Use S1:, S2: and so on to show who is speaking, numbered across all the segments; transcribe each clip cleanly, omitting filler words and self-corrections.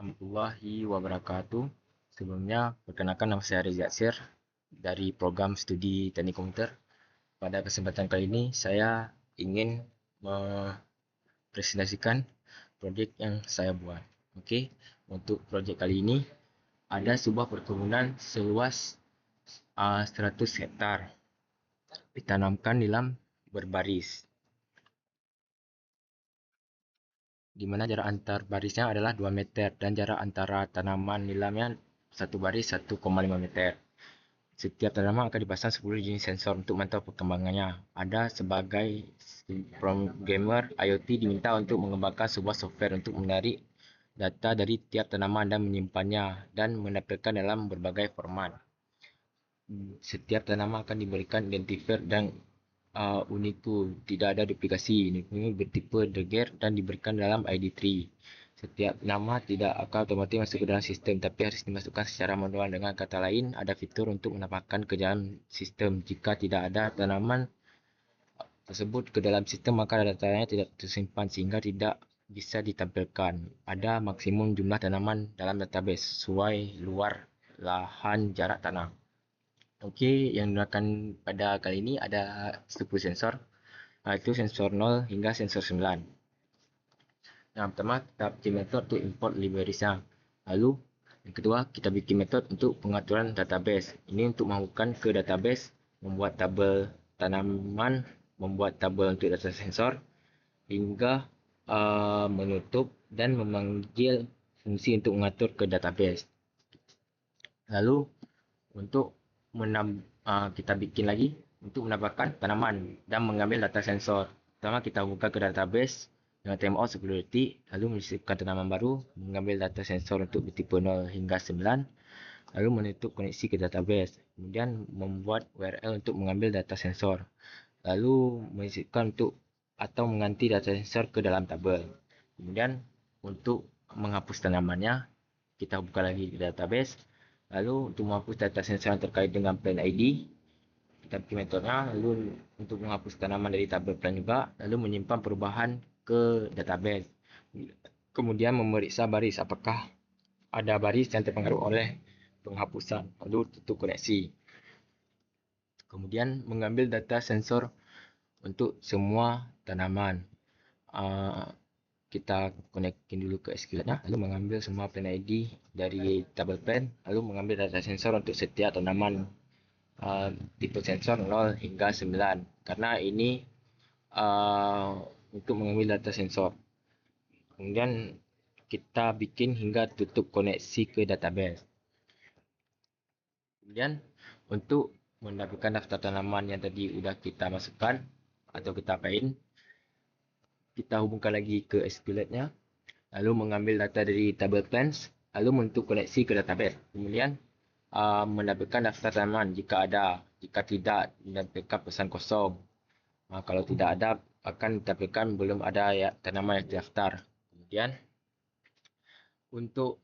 S1: Warahmatullahi wabarakatuh. Sebelumnya, perkenalkan nama saya Rizal Sir dari program studi teknik komputer. Pada kesempatan kali ini, saya ingin mempresentasikan projek yang saya buat. Okey, untuk projek kali ini, ada sebuah perkebunan seluas 100 hektar ditanamkan dalam berbaris, di mana jarak antar barisnya adalah 2 meter dan jarak antara tanaman nilamnya satu baris 1,5 meter. Setiap tanaman akan dipasang 10 jenis sensor untuk memantau perkembangannya. Ada sebagai programmer IoT diminta untuk mengembangkan sebuah software untuk menarik data dari tiap tanaman dan menyimpannya dan menampilkan dalam berbagai format. Setiap tanaman akan diberikan identifier dan uniku, tidak ada duplikasi. Ini bertipe Deger dan diberikan dalam ID3. Setiap nama tidak akan otomatis masuk ke dalam sistem, tapi harus dimasukkan secara manual. Dengan kata lain, ada fitur untuk menambahkan ke dalam sistem. Jika tidak ada tanaman tersebut ke dalam sistem, maka datanya tidak tersimpan sehingga tidak bisa ditampilkan. Ada maksimum jumlah tanaman dalam database sesuai luar lahan jarak tanam. Okey, yang digunakan pada kali ini ada 10 sensor, iaitu sensor 0 hingga sensor 9. Yang pertama, kita bikin metode untuk import libraries-nya. Lalu, yang kedua, kita bikin metode untuk pengaturan database. Ini untuk masukkan ke database, membuat tabel tanaman, membuat tabel untuk data sensor, hingga menutup dan memanggil fungsi untuk mengatur ke database. Lalu, untuk kita bikin lagi untuk menambahkan tanaman dan mengambil data sensor. Pertama, kita buka ke database dengan timeout 10 detik, lalu menyisipkan tanaman baru, mengambil data sensor untuk bertipe 0 hingga 9, lalu menutup koneksi ke database. Kemudian membuat URL untuk mengambil data sensor, lalu menyisipkan untuk atau mengganti data sensor ke dalam tabel. Kemudian untuk menghapus tanamannya, kita buka lagi ke database. Lalu untuk menghapus data sensor yang terkait dengan plan ID, kita bikin metodenya. Lalu untuk menghapus tanaman dari tabel plan juga, lalu menyimpan perubahan ke database. Kemudian memeriksa baris apakah ada baris yang terpengaruh oleh penghapusan, lalu tutup koneksi. Kemudian mengambil data sensor untuk semua tanaman. Kita connectin dulu ke SQL-nya, lalu mengambil semua plan ID dari tabel plan, lalu mengambil data sensor untuk setiap tanaman tipe sensor 0 hingga 9, karena ini untuk mengambil data sensor. Kemudian kita bikin hingga tutup koneksi ke database. Kemudian untuk mendapatkan daftar tanaman yang tadi sudah kita masukkan atau kita paint, kita hubungkan lagi ke SQL-nya, lalu mengambil data dari tabel plans, lalu menutup koneksi ke database. Kemudian menampilkan daftar tanaman jika ada, jika tidak menampilkan pesan kosong. Kalau tidak ada, akan ditampilkan belum ada tanaman yang terdaftar. Kemudian untuk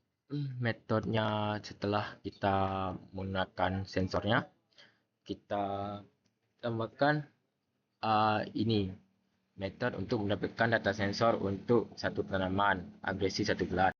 S1: metodenya, setelah kita menggunakan sensornya, kita tambahkan ini metode untuk mendapatkan data sensor untuk satu tanaman agresi satu bulan.